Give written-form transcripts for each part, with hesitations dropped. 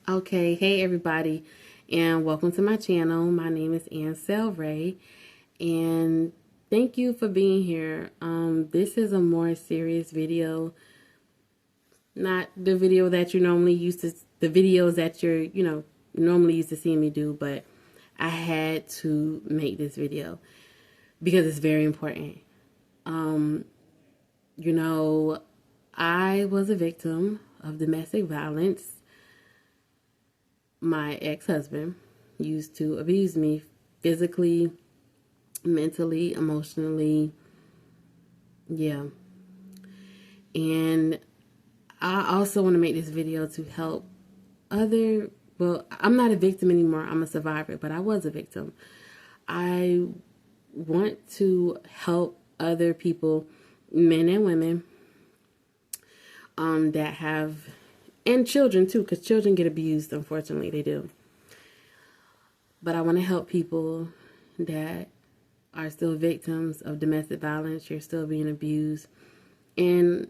Okay, hey everybody, and welcome to my channel. My name is Ansel Ray, and thank you for being here. This is a more serious video, not the video that you normally used to, the videos that you're normally used to seeing me do, but I had to make this video because it's very important. You know, I was a victim of domestic violence. My ex-husband used to abuse me physically, mentally, emotionally. Yeah. And I also want to make this video to help I'm not a victim anymore. I'm a survivor, but I was a victim. I want to help other people, men and women, that have, and children too, because children get abused, unfortunately, they do. But I want to help people that are still victims of domestic violence, you're still being abused, and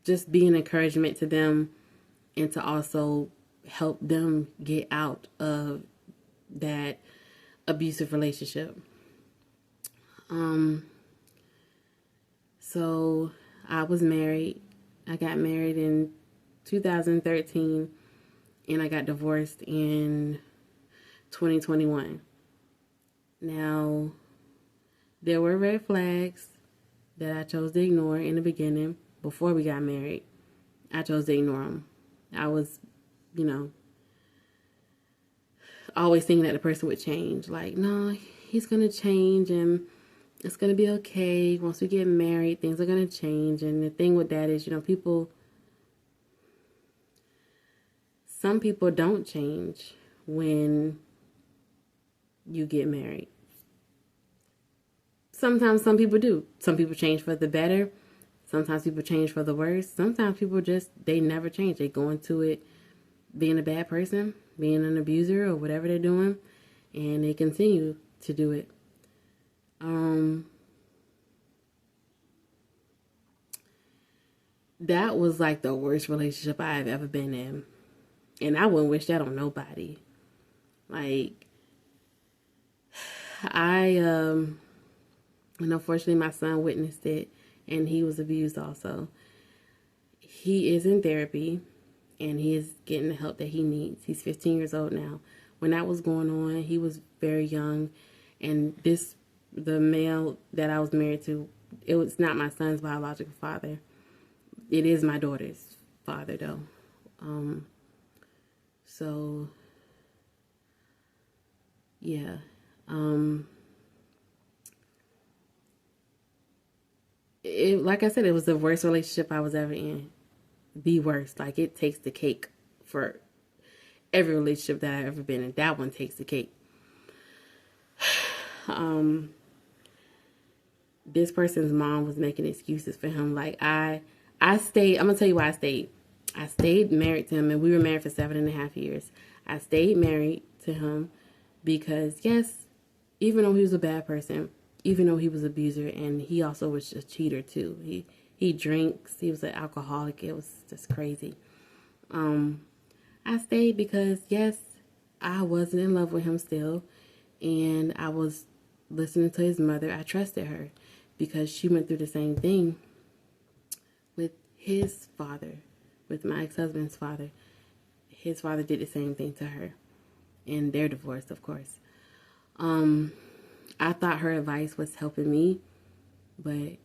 just be an encouragement to them and to also help them get out of that abusive relationship. So I was married. I got married in 2013 and I got divorced in 2021. Now, there were red flags that I chose to ignore in the beginning before we got married. I chose to ignore them. I was, always thinking that the person would change. Like, no, he's going to change and it's going to be okay. Once we get married, things are going to change. And the thing with that is, some people don't change when you get married. Sometimes some people do. Some people change for the better. Sometimes people change for the worse. Sometimes people they never change. They go into it being a bad person, being an abuser or whatever they're doing, and they continue to do it. That was like the worst relationship I've ever been in. And I wouldn't wish that on nobody. Like, and unfortunately my son witnessed it and he was abused also. He is in therapy and he is getting the help that he needs. He's 15 years old now. When that was going on, he was very young, and the male that I was married to, it was not my son's biological father. It is my daughter's father though. So yeah. Like I said, it was the worst relationship I was ever in. The worst. Like, it takes the cake for every relationship that I've ever been in. That one takes the cake. This person's mom was making excuses for him. Like, I stayed. I'm gonna tell you why I stayed. I stayed married to him, and we were married for 7.5 years. I stayed married to him because, yes, even though he was a bad person, even though he was an abuser, and he also was a cheater too. He drinks. He was an alcoholic. It was just crazy. I stayed because, yes, I wasn't in love with him still, and I was listening to his mother. I trusted her because she went through the same thing with his father, with my ex-husband's father. His father did the same thing to her, and they're divorced, of course. I thought her advice was helping me, but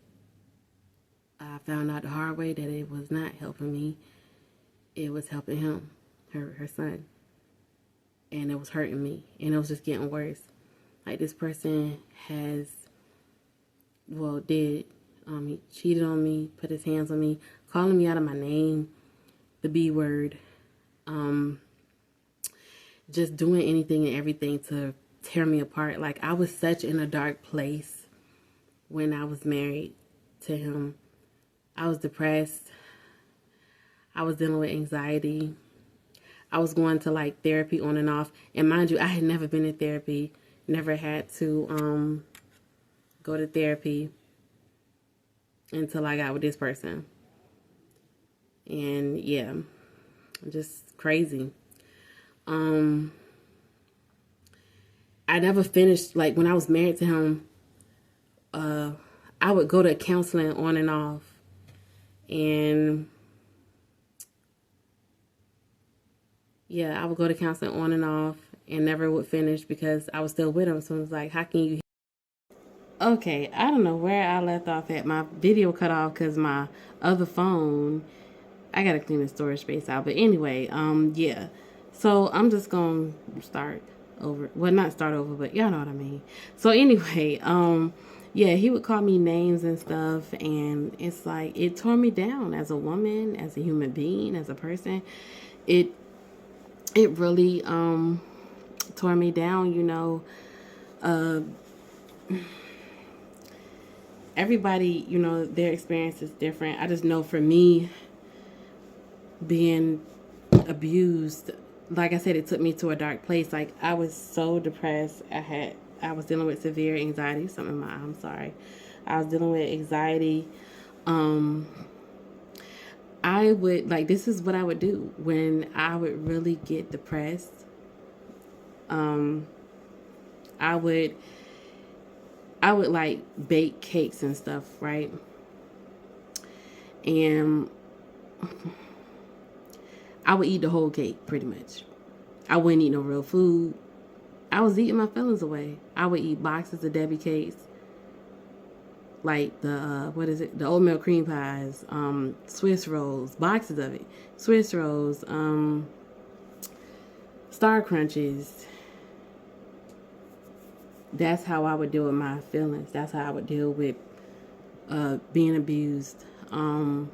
I found out the hard way that it was not helping me. It was helping him, her son. And it was hurting me. And it was just getting worse. Like, this person did. He cheated on me, put his hands on me, calling me out of my name, the B word. Just doing anything and everything to tear me apart. Like, I was such in a dark place when I was married to him. I was depressed. I was dealing with anxiety. I was going to like therapy on and off. And mind you, I had never been in therapy, never had to go to therapy until I got with this person. And yeah, just crazy. Um, I never finished, like when I was married to him, I would go to counseling on and off. And yeah, I would go to counseling on and off and never would finish because I was still with him. So it was like, how can you? Okay, I don't know where I left off at. My video cut off because my other phone, I gotta clean the storage space out. But anyway, yeah. So I'm just gonna start over. Well, not start over, but y'all know what I mean. So anyway, yeah, he would call me names and stuff, and it's like it tore me down as a woman, as a human being, as a person. It it really tore me down. Everybody, their experience is different. I just know for me, being abused, like I said, it took me to a dark place. Like I was so depressed. I was dealing with severe anxiety. Something in my I'm sorry. I was dealing with anxiety. Um, I would like this is what I would do when I would really get depressed. Um, I would I would like bake cakes and stuff, right? And I would eat the whole cake pretty much. I wouldn't eat no real food. I was eating my feelings away. I would eat boxes of Debbie cakes, like the what is it? The oatmeal cream pies, Swiss rolls, boxes of it, Swiss rolls, Star Crunches. That's how I would deal with my feelings. That's how I would deal with being abused. I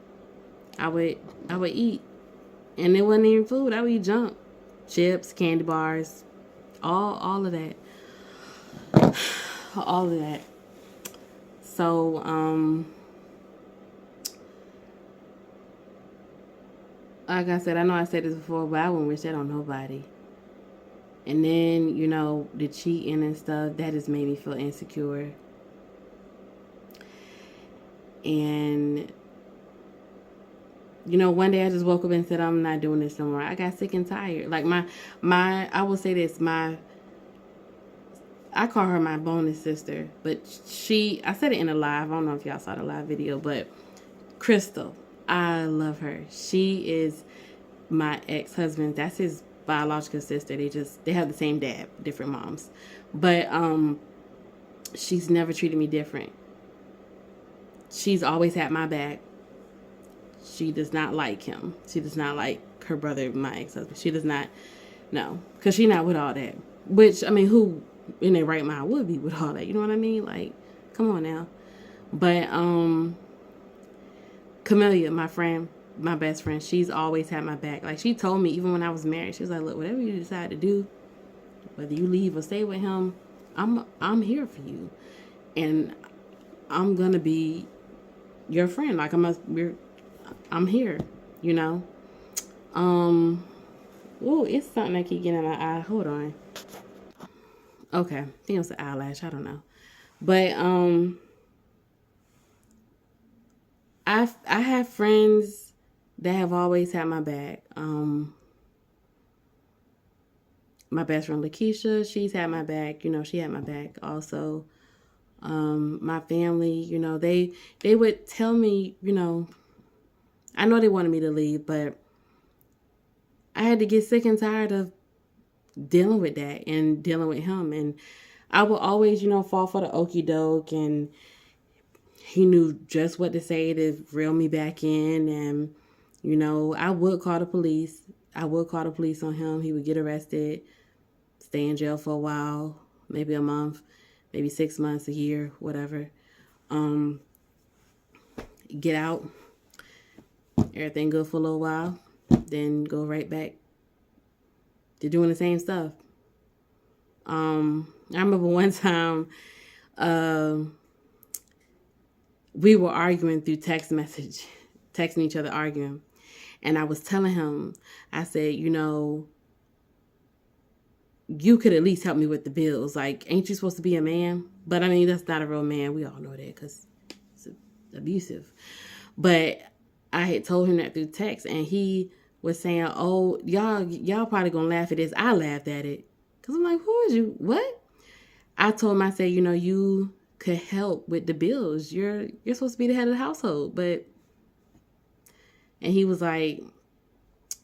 would I would eat, and it wasn't even food. I would eat junk, chips, candy bars, all of that, all of that. So like I said, I know I said this before, but I wouldn't wish that on nobody. And then the cheating and stuff that just made me feel insecure. And one day I just woke up and said, I'm not doing this no more. I got sick and tired. Like I will say this, I call her my bonus sister, but I said it in a live. I don't know if y'all saw the live video, but Crystal, I love her. She is my ex-husband. That's his biological sister. They have the same dad, different moms. But she's never treated me different. She's always had my back. She does not like him. She does not like her brother, my ex-husband. She does not, no, because she's not with all that. Which, I mean, who in their right mind would be with all that? You know what I mean? Like, come on now. But Camellia, my friend, my best friend, she's always had my back. Like, she told me, even when I was married, she was like, look, whatever you decide to do, whether you leave or stay with him, I'm here for you. And I'm going to be your friend. Like, I'm here, Oh, it's something that keep getting in my eye. Hold on. Okay, I think it was the eyelash. I don't know. But I have friends that have always had my back. My best friend Lakeisha, she's had my back. She had my back also. My family, they would tell me, I know they wanted me to leave, but I had to get sick and tired of dealing with that and dealing with him. And I would always, fall for the okie doke, and he knew just what to say to reel me back in. And, I would call the police. I would call the police on him. He would get arrested, stay in jail for a while, maybe a month, maybe 6 months, a year, whatever. Get out, everything good for a little while, then go right back to doing the same stuff. I remember one time we were arguing through text message, texting each other, arguing. And I was telling him, I said, you could at least help me with the bills. Like, ain't you supposed to be a man? But I mean, that's not a real man. We all know that because it's abusive. But I had told him that through text, and he was saying, "Oh, y'all probably gonna laugh at this." I laughed at it because I'm like, "Who is you? What?" I told him, I said, "You know, you could help with the bills. You're supposed to be the head of the household." But and he was like,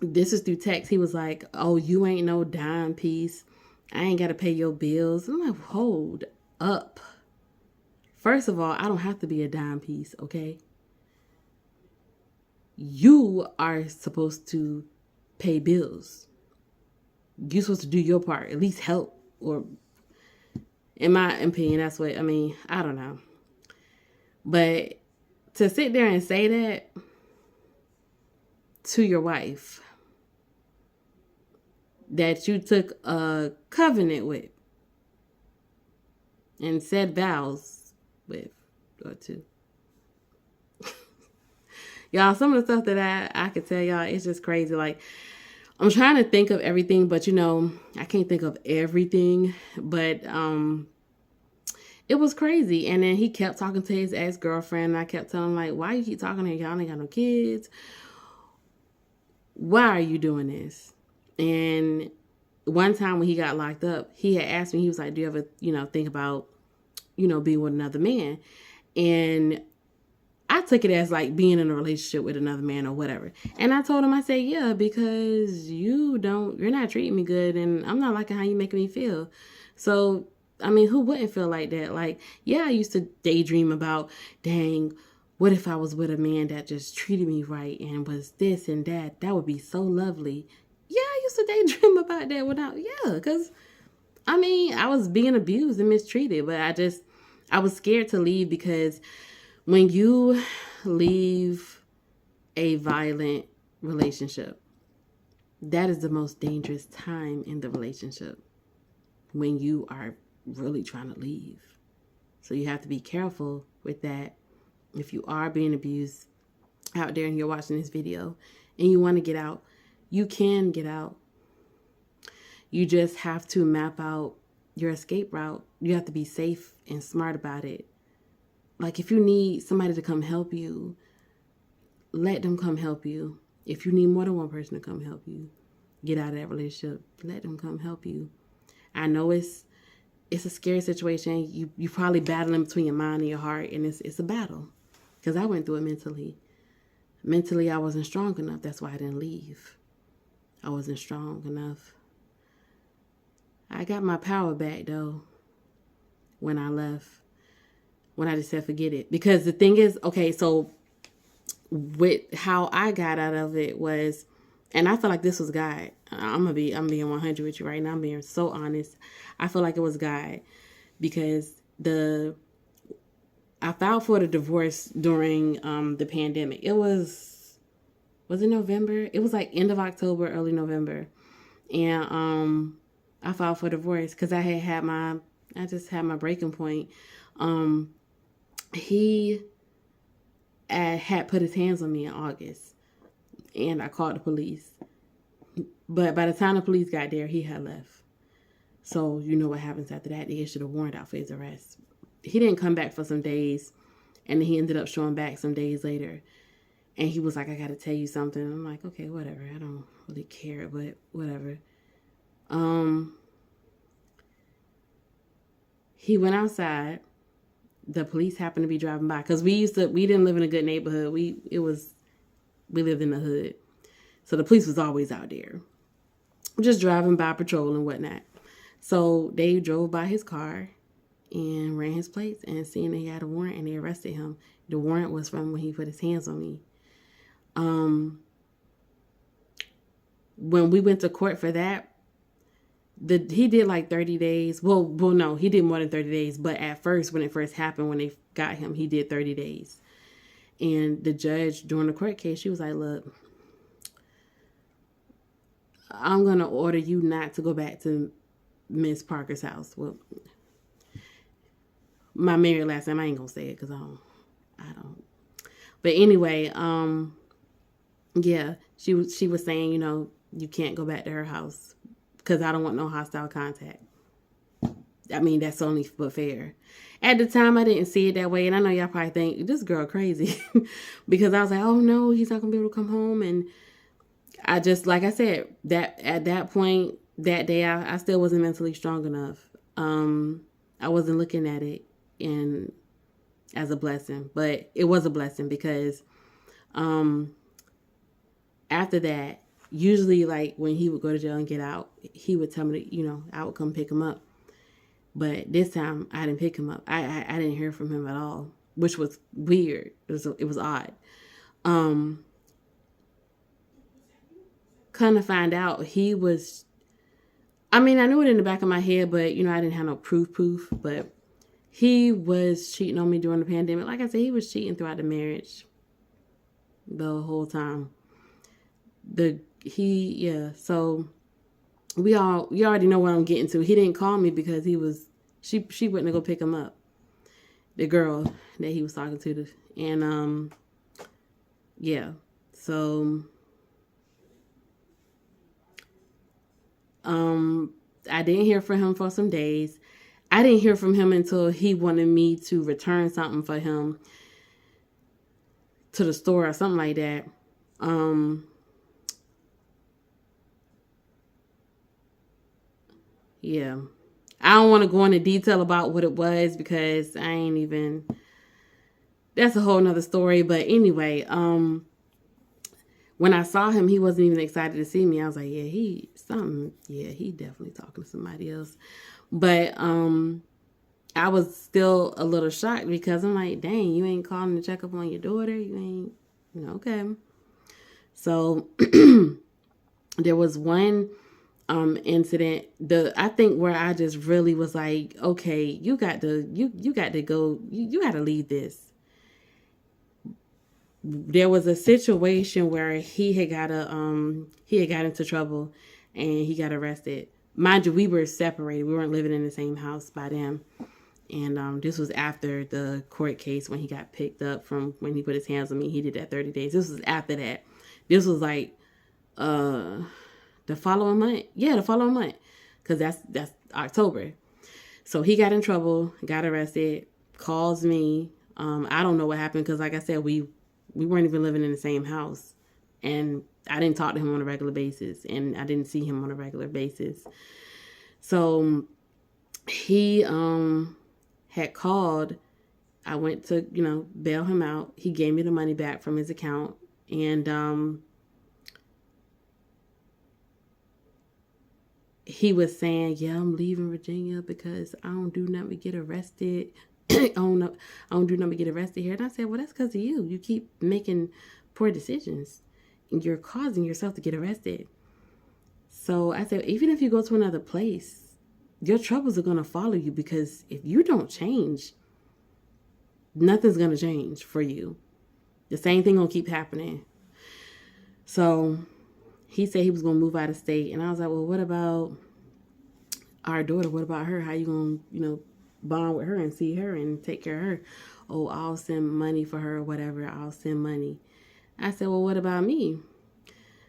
"This is through text." He was like, "Oh, you ain't no dime piece. I ain't gotta pay your bills." I'm like, "Hold up. First of all, I don't have to be a dime piece, okay? You are supposed to pay bills. You're supposed to do your part, at least help." Or, in my opinion, that's what I mean. I don't know. But to sit there and say that to your wife that you took a covenant with and said vows with or to. Y'all, some of the stuff that I could tell y'all, it's just crazy. Like, I'm trying to think of everything, but I can't think of everything. But it was crazy. And then he kept talking to his ex-girlfriend, and I kept telling him, like, "Why you keep talking to her? Y'all ain't got no kids. Why are you doing this?" And one time when he got locked up, he had asked me, he was like, "Do you ever, think about, being with another man?" And I took it as like being in a relationship with another man or whatever. And I told him, I said, "Yeah, because you're not treating me good, and I'm not liking how you making me feel." So, I mean, who wouldn't feel like that? Like, yeah, I used to daydream about, dang, what if I was with a man that just treated me right and was this and that? That would be so lovely. Yeah, I used to daydream about that because, I mean, I was being abused and mistreated, but I was scared to leave because when you leave a violent relationship, that is the most dangerous time in the relationship, when you are really trying to leave. So you have to be careful with that. If you are being abused out there and you're watching this video and you want to get out, you can get out. You just have to map out your escape route. You have to be safe and smart about it. Like, if you need somebody to come help you, let them come help you. If you need more than one person to come help you get out of that relationship, let them come help you. I know it's a scary situation. You probably battling between your mind and your heart, and it's a battle. Because I went through it mentally. Mentally, I wasn't strong enough. That's why I didn't leave. I wasn't strong enough. I got my power back, though, when I left. When I just said forget it. Because the thing is, okay, so with how I got out of it was, and I feel like this was God. I'm being 100 with you right now. I'm being so honest. I feel like it was God because I filed for the divorce during the pandemic. Was it November? It was like end of October, early November. And I filed for divorce because I just had my breaking point. He had put his hands on me in August, and I called the police. But by the time the police got there, he had left. So you know what happens after that. They issued a warrant out for his arrest. He didn't come back for some days, and then he ended up showing back some days later. And he was like, "I got to tell you something." I'm like, "Okay, whatever. I don't really care, but whatever." He went outside. The police happened to be driving by because we didn't live in a good neighborhood. We lived in the hood. So the police was always out there, just driving by, patrol and whatnot. So they drove by his car and ran his plates and seen that he had a warrant, and they arrested him. The warrant was from when he put his hands on me. When we went to court for that, he did like 30 days. Well, no, he did more than 30 days. But at first, when it first happened, when they got him, he did 30 days. And the judge during the court case, she was like, "Look, I'm going to order you not to go back to Miss Parker's house." Well, my married last name, I ain't going to say it because I don't. But anyway, yeah, she was saying, you can't go back to her house because I don't want no hostile contact. I mean, that's only but fair. At the time, I didn't see it that way. And I know y'all probably think, this girl crazy. Because I was like, oh, no, he's not going to be able to come home. And I just, like I said, that at that point, that day, I still wasn't mentally strong enough. I wasn't looking at it in as a blessing, but it was a blessing because um, after that, usually like when he would go to jail and get out, he would tell me that, I would come pick him up. But this time I didn't pick him up. I didn't hear from him at all, which was weird. It was odd. Um, Kind of find out he was. I mean, I knew it in the back of my head, but I didn't have no proof. But he was cheating on me during the pandemic. Like I said, he was cheating throughout the marriage the whole time. Yeah. So you already know what I'm getting to. He didn't call me because she went to go pick him up. The girl that he was talking to, and yeah. So I didn't hear from him for some days. I didn't hear from him until he wanted me to return something for him to the store or something like that. Yeah. I don't want to go into detail about what it was because I ain't even. That's a whole nother story. But anyway, when I saw him, he wasn't even excited to see me. I was like, yeah, he definitely talking to somebody else. But I was still a little shocked because I'm like, dang, you ain't calling to check up on your daughter. You ain't, okay. So there was one incident, I think where I just really was like, okay, you got to go, you got to leave this. There was a situation where he had got into trouble and he got arrested. Mind you, we were separated. We weren't living in the same house by then. And this was after the court case when he got picked up from when he put his hands on me. He did that 30 days. This was after that. This was like the following month. Yeah, the following month. Because that's October. So he got in trouble, got arrested, calls me. I don't know what happened because, like I said, we weren't even living in the same house. And I didn't talk to him on a regular basis. And I didn't see him on a regular basis. So he had called. I went to, bail him out. He gave me the money back from his account. And he was saying, yeah, I'm leaving Virginia because I don't do nothing to get arrested. I don't do nothing to get arrested here. And I said, well, that's because of you. You keep making poor decisions. And you're causing yourself to get arrested. So I said, even if you go to another place, your troubles are going to follow you because if you don't change, nothing's going to change for you. The same thing going to keep happening. So he said he was going to move out of state. And I was like, well, what about our daughter? What about her? How you going to, bond with her and see her and take care of her? Oh, I'll send money for her or whatever. I'll send money. I said, well, what about me?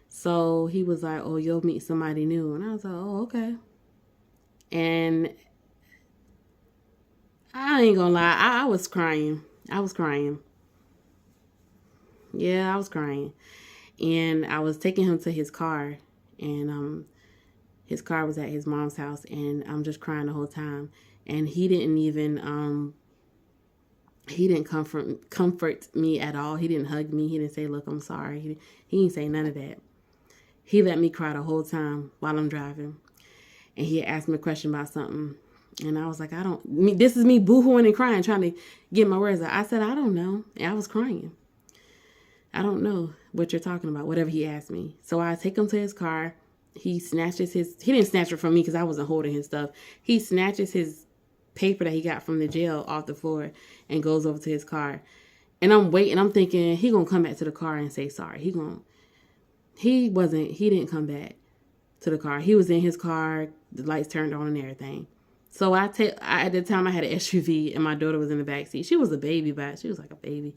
So he was like, oh, you'll meet somebody new. And I was like, oh, okay. And I ain't gonna lie, I was crying. I was crying. Yeah, I was crying. And I was taking him to his car. And his car was at his mom's house. And I'm just crying the whole time. And he didn't even comfort me at all. He didn't hug me. He didn't say, look, I'm sorry. He didn't say none of that. He let me cry the whole time while I'm driving. And he asked me a question about something. And I was like, this is me boo-hooing and crying, trying to get my words out. I said, I don't know. And I was crying. I don't know what you're talking about, whatever he asked me. So I take him to his car. He didn't snatch it from me because I wasn't holding his stuff. He snatches his paper that he got from the jail off the floor and goes over to his car. And I'm waiting. I'm thinking he going to come back to the car and say sorry. He didn't come back to the car. He was in his car, the lights turned on and everything. So at the time I had an SUV and my daughter was in the back seat. She was a baby, but she was like a baby.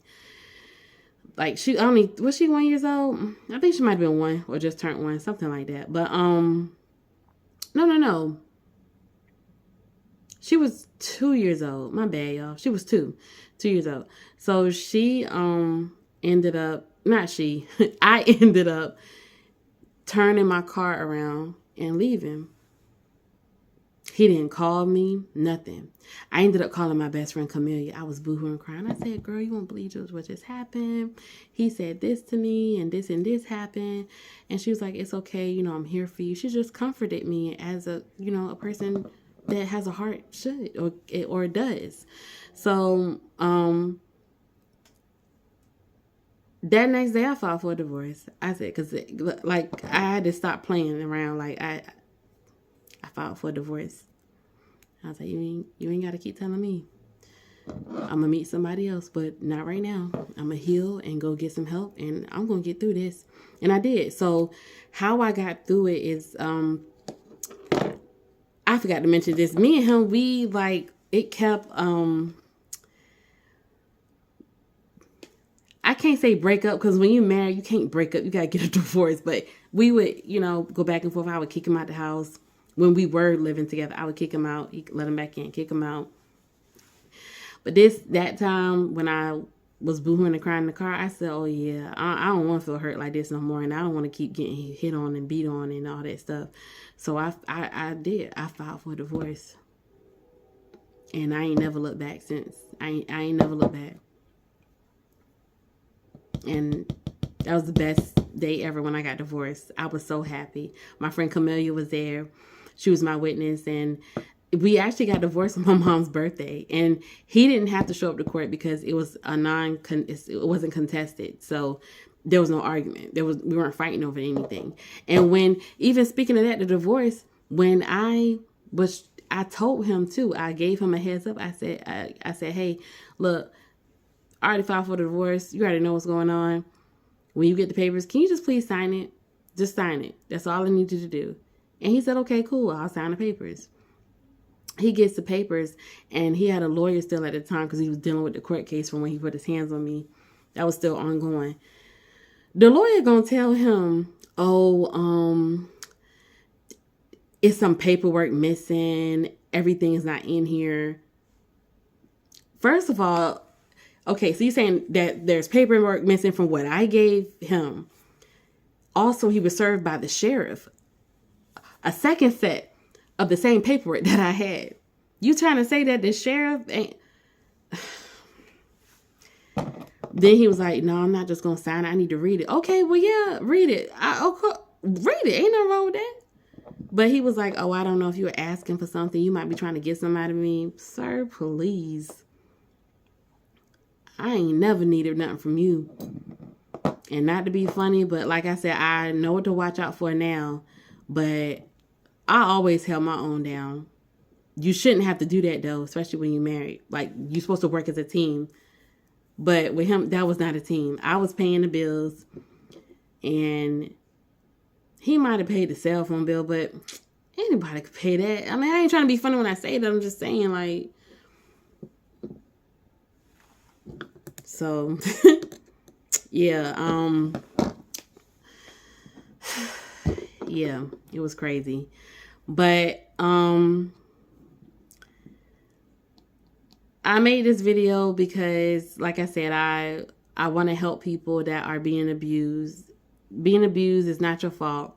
Like was she 1 year old? I think she might have been 1 or just turned 1, something like that. But no. She was 2 years old. My bad, y'all. She was 2 years old. So she ended up, not she, I ended up turning my car around and leaving. He didn't call me, nothing. I ended up calling my best friend Camelia. I was boohooing crying. I said, girl, you won't believe what just happened. He said this to me and this happened. And she was like, it's okay. You know, I'm here for you. She just comforted me as a, you know, a person that has a heart should or does. So, that next day I filed for a divorce. I said, cause like I had to stop playing around. Like I filed for a divorce. I was like, you ain't got to keep telling me. I'm going to meet somebody else, but not right now. I'm going to heal and go get some help, and I'm going to get through this. And I did. So how I got through it is, I forgot to mention this. Me and him, we like, it kept, I can't say break up, because when you marry, you can't break up. You got to get a divorce. But we would, you know, go back and forth. I would kick him out the house. When we were living together, I would kick him out, let him back in, kick him out. But that time when I was boohooing and crying in the car, I said, oh yeah, I don't want to feel hurt like this no more. And I don't want to keep getting hit on and beat on and all that stuff. So I did. I filed for a divorce. And I ain't never looked back since. I ain't never looked back. And that was the best day ever when I got divorced. I was so happy. My friend Camelia was there. She was my witness, and we actually got divorced on my mom's birthday. And he didn't have to show up to court because it was it wasn't contested. So there was no argument. We weren't fighting over anything. And when, even speaking of that, the divorce, when I told him too, I gave him a heads up. I said, hey, look, I already filed for the divorce. You already know what's going on. When you get the papers, can you just please sign it? Just sign it. That's all I need you to do. And he said, okay, cool. I'll sign the papers. He gets the papers, and he had a lawyer still at the time because he was dealing with the court case from when he put his hands on me. That was still ongoing. The lawyer gonna tell him, it's some paperwork missing. Everything is not in here. First of all, okay, so you're saying that there's paperwork missing from what I gave him. Also, he was served by the sheriff a second set of the same paperwork that I had. You trying to say that the sheriff ain't... Then he was like, no, I'm not just going to sign it. I need to read it. Okay, well, yeah, read it. Read it. Ain't nothing wrong with that. But he was like, oh, I don't know if you were asking for something. You might be trying to get something out of me. Sir, please. I ain't never needed nothing from you. And not to be funny, but like I said, I know what to watch out for now. But I always held my own down. You shouldn't have to do that, though, especially when you're married. Like, you're supposed to work as a team. But with him, that was not a team. I was paying the bills, and he might have paid the cell phone bill, but anybody could pay that. I mean, I ain't trying to be funny when I say that. I'm just saying, like, so, yeah, yeah, it was crazy. But, I made this video because, like I said, I want to help people that are being abused. Being abused is not your fault.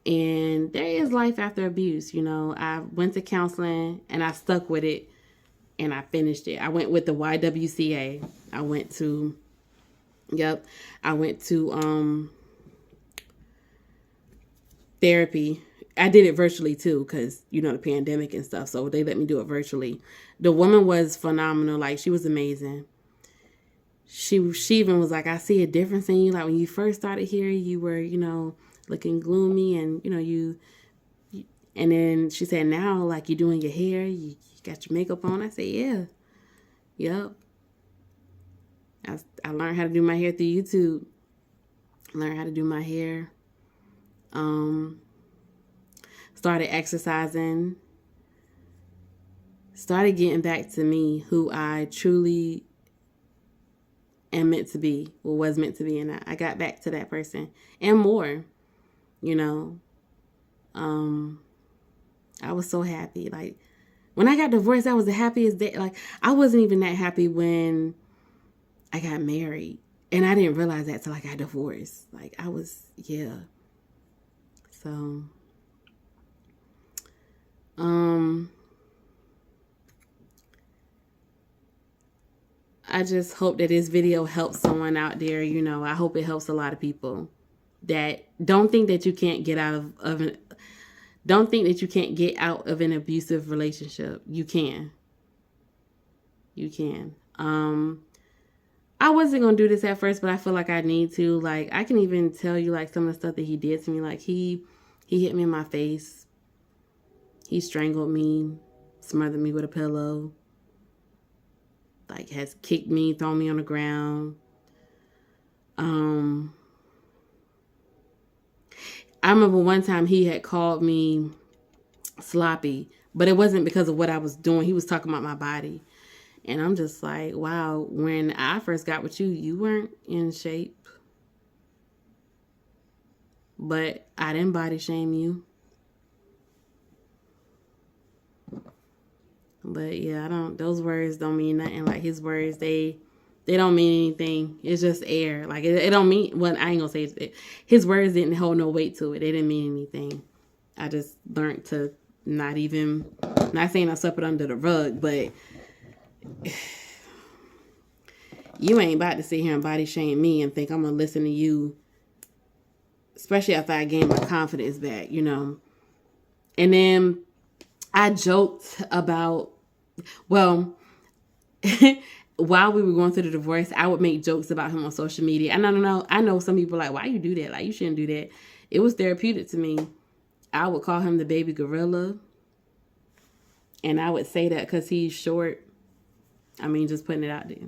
And there is life after abuse, you know. I went to counseling, and I stuck with it, and I finished it. I went with the YWCA. I went to therapy. I did it virtually too, because, you know, the pandemic and stuff. So they let me do it virtually. The woman was phenomenal. Like, she was amazing. She even was like, I see a difference in you. Like, when you first started here, you were, you know, looking gloomy, and, you know, and then she said, now, like, you're doing your hair, you got your makeup on. I said, yeah. Yep. I learned how to do my hair through YouTube. Learned how to do my hair. Started exercising, started getting back to me, who I truly am meant to be, or was meant to be, and I got back to that person and more, you know. I was so happy. Like, when I got divorced, I was the happiest day. Like, I wasn't even that happy when I got married, and I didn't realize that till I got divorced. Like, I was, yeah. So, um, I just hope that this video helps someone out there. You know, I hope it helps a lot of people that don't think that you can't get out of an don't think that you can't get out of an abusive relationship. You can. You can. I wasn't gonna do this at first, but I feel like I need to. Like, I can even tell you like some of the stuff that he did to me. Like, he hit me in my face. He strangled me, smothered me with a pillow. Like, has kicked me, thrown me on the ground. I remember one time he had called me sloppy, but it wasn't because of what I was doing. He was talking about my body. And I'm just like, wow, when I first got with you, you weren't in shape. But I didn't body shame you. But yeah, those words don't mean nothing. Like, his words, they don't mean anything. It's just air. Like, it don't mean, well, I ain't gonna say it. His words didn't hold no weight to it. They didn't mean anything. I just learned to not saying I swept it under the rug, but you ain't about to sit here and body shame me and think I'm gonna listen to you, especially after I gained my confidence back, you know. And then I joked about, well, while we were going through the divorce, I would make jokes about him on social media. And I know some people are like, why you do that? Like, you shouldn't do that. It was therapeutic to me. I would call him the baby gorilla. And I would say that because he's short. I mean, just putting it out there.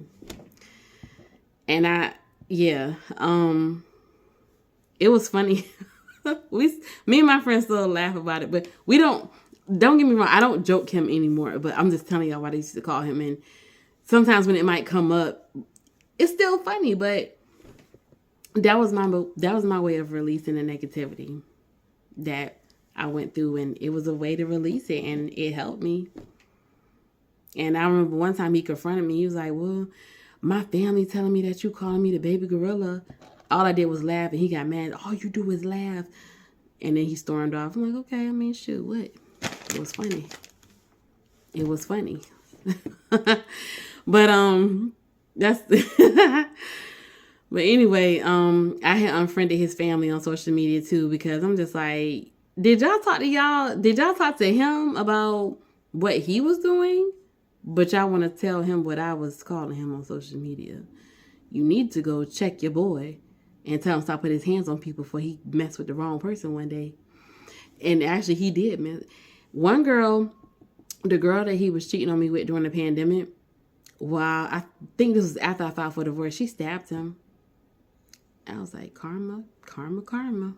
And it was funny. Me and my friends still laugh about it, but don't get me wrong, I don't joke him anymore, but I'm just telling y'all what I used to call him. And sometimes when it might come up, it's still funny, but that was my way of releasing the negativity that I went through, and it was a way to release it, and it helped me. And I remember one time he confronted me. He was like, well, my family telling me that you calling me the baby gorilla. All I did was laugh, and he got mad. All you do is laugh. And then he stormed off. I'm like, okay, I mean, shoot, what? It was funny. It was funny. But that's but anyway, I had unfriended his family on social media too, because I'm just like, did y'all talk to him about what he was doing? But y'all want to tell him what I was calling him on social media. You need to go check your boy and tell him stop putting his hands on people before he messed with the wrong person one day. And actually he did, man. One girl, the girl that he was cheating on me with during the pandemic, I think this was after I filed for divorce, she stabbed him. I was like, karma, karma, karma.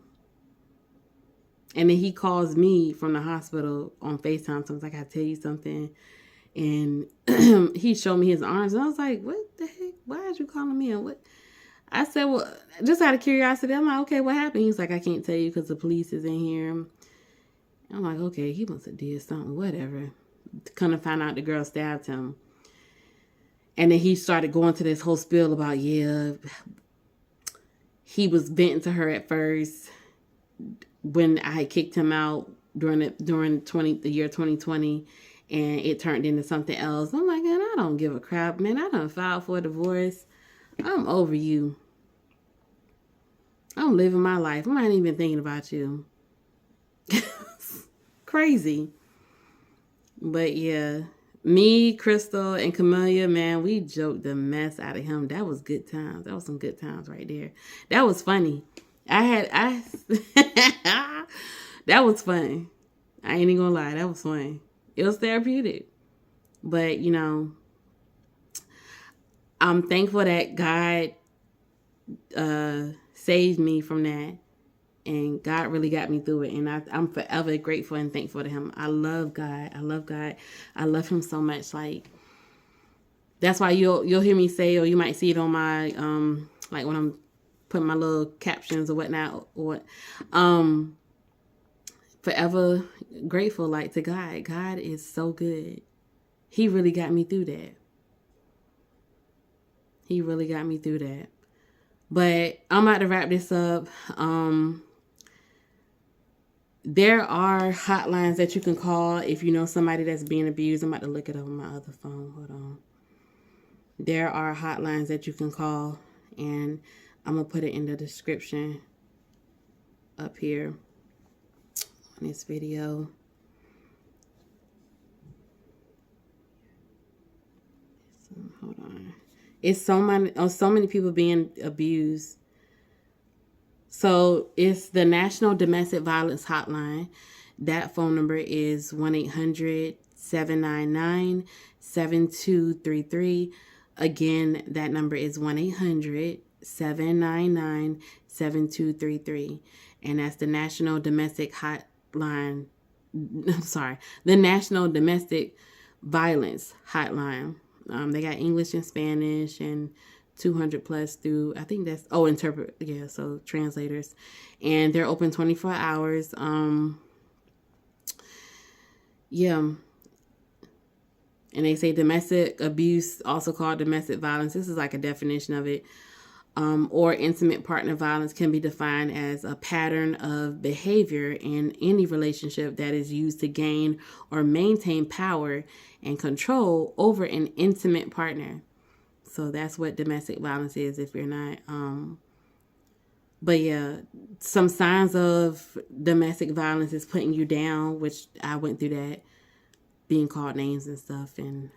And then he calls me from the hospital on FaceTime. So I was like, I tell you something. And he showed me his arms. And I was like, what the heck? Why are you calling me? And what? I said, well, just out of curiosity. I'm like, okay, what happened? He was like, I can't tell you because the police is in here. I'm like, okay, he must have did something, whatever. Come to find out the girl stabbed him. And then he started going to this whole spiel about, yeah, he was venting to her at first when I had kicked him out during the year 2020, and it turned into something else. I'm like, man, I don't give a crap, man. I done filed for a divorce. I'm over you. I'm living my life. I'm not even thinking about you. Crazy. But yeah, me, Crystal, and Camellia, man, we joked the mess out of him. That was good times. That was some good times right there. That was funny. That was fun. I ain't even gonna lie. That was fun. It was therapeutic. But, you know, I'm thankful that God saved me from that. And God really got me through it. And I'm forever grateful and thankful to him. I love God. I love God. I love him so much. Like, that's why you'll hear me say, or you might see it on my, like when I'm putting my little captions or whatnot, or forever grateful, like, to God. God is so good. He really got me through that. He really got me through that. But I'm about to wrap this up. There are hotlines that you can call if you know somebody that's being abused. I'm about to look it up on my other phone. Hold on. There are hotlines that you can call, and I'm going to put it in the description up here on this video. So, hold on. It's so many people being abused. So it's the National Domestic Violence Hotline. That phone number is 1-800-799-7233. Again, that number is 1-800-799-7233. And that's the National Domestic Hotline. I'm sorry, the National Domestic Violence Hotline. They got English and Spanish and 200 plus through, I think that's, interpret, yeah, so translators. And they're open 24 hours. Yeah. And they say domestic abuse, also called domestic violence. This is like a definition of it. Or intimate partner violence can be defined as a pattern of behavior in any relationship that is used to gain or maintain power and control over an intimate partner. So that's what domestic violence is if you're not. But yeah, some signs of domestic violence is putting you down, which I went through that, being called names and stuff. And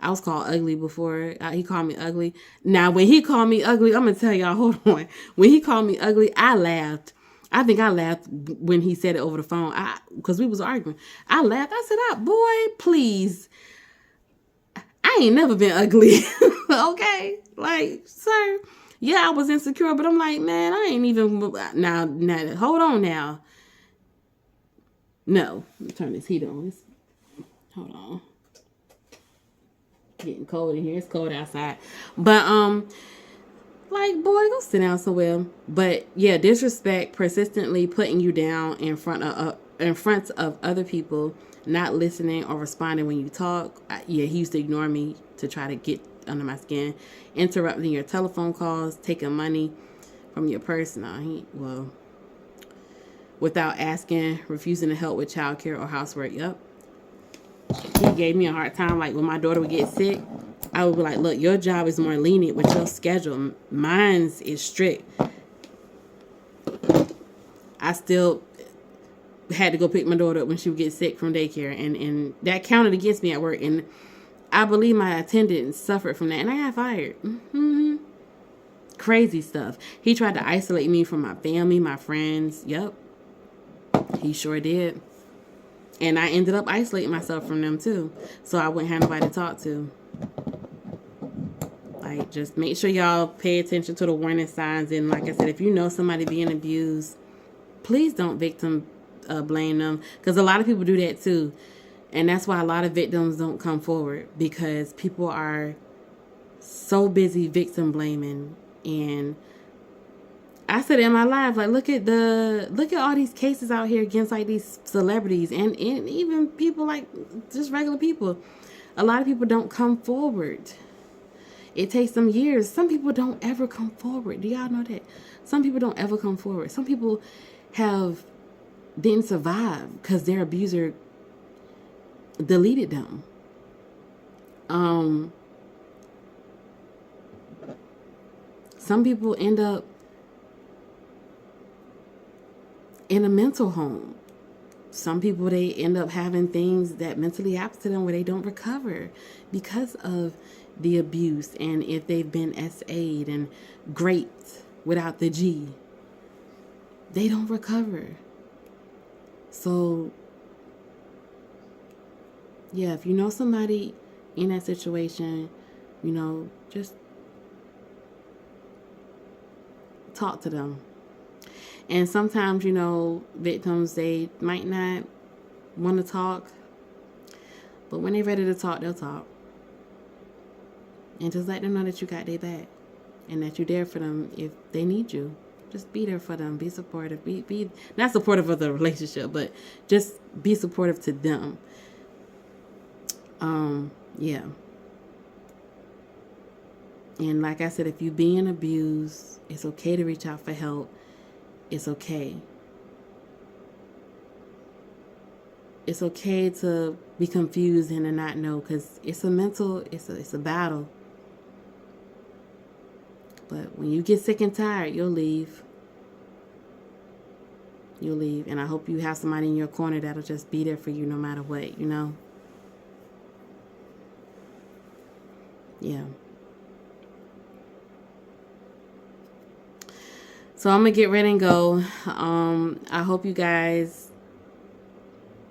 I was called ugly before. He called me ugly. Now, when he called me ugly, I'm going to tell y'all, hold on. When he called me ugly, I laughed. I think I laughed when he said it over the phone because we was arguing. I laughed. I said, boy, please. I ain't never been ugly. Okay? Like, sir, yeah, I was insecure, but I'm like, man, I ain't even, now, hold on now. No, let me turn this heat on. Hold on. Getting cold in here. It's cold outside. But like, boy, go sit down somewhere. But yeah, disrespect, persistently putting you down in front of other people, not listening or responding when you talk. He used to ignore me to try to get under my skin, interrupting your telephone calls, taking money from your purse. Without asking, refusing to help with childcare or housework. Yep. He gave me a hard time. Like when my daughter would get sick, I would be like, look, your job is more lenient with your schedule. Mine's is strict. I still had to go pick my daughter up when she would get sick from daycare. And that counted against me at work. And I believe my attendant suffered from that. And I got fired. Mm-hmm. Crazy stuff. He tried to isolate me from my family, my friends. Yep. He sure did. And I ended up isolating myself from them too. So I wouldn't have nobody to talk to. Like, just make sure y'all pay attention to the warning signs. And like I said, if you know somebody being abused, please don't victim blame them. Because a lot of people do that too. And that's why a lot of victims don't come forward. Because people are so busy victim blaming. And I said in my life, like, look at all these cases out here against like these celebrities and even people like just regular people. A lot of people don't come forward. It takes them years. Some people don't ever come forward. Do y'all know that? Some people don't ever come forward. Some people didn't survive because their abuser deleted them. Some people end up in a mental home. Some people, they end up having things that mentally happen to them where they don't recover because of the abuse. And if they've been SA'd and raped without the G, they don't recover. So, yeah, if you know somebody in that situation, just talk to them. And sometimes, victims, they might not want to talk. But when they're ready to talk, they'll talk. And just let them know that you got their back. And that you're there for them if they need you. Just be there for them. Be supportive. Be not supportive of the relationship, but just be supportive to them. Yeah. And like I said, if you're being abused, it's okay to reach out for help. It's okay. it's okay to be confused and to not know, because it's a battle. But when you get sick and tired, you'll leave. You'll leave. And I hope you have somebody in your corner that'll just be there for you no matter what, you know? Yeah. So I'm going to get ready and go. I hope you guys,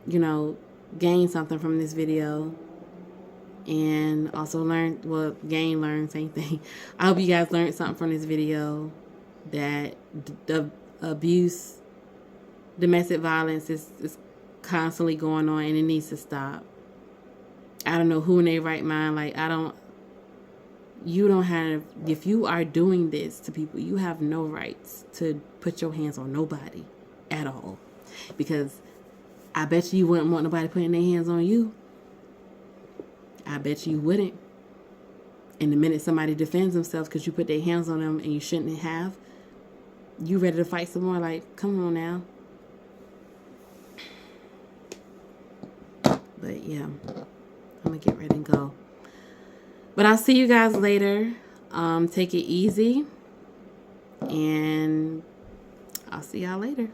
you know, gain something from this video. And also learn, same thing. I hope you guys learned something from this video, that the abuse, domestic violence is constantly going on, and it needs to stop. I don't know who in their right mind, like, you don't have, if you are doing this to people, you have no rights to put your hands on nobody at all. Because I bet you wouldn't want nobody putting their hands on you. I bet you wouldn't. And the minute somebody defends themselves because you put their hands on them and you shouldn't have, you ready to fight some more? Like, come on now. But yeah, I'm gonna get ready and go. But I'll see you guys later. Take it easy, and I'll see y'all later.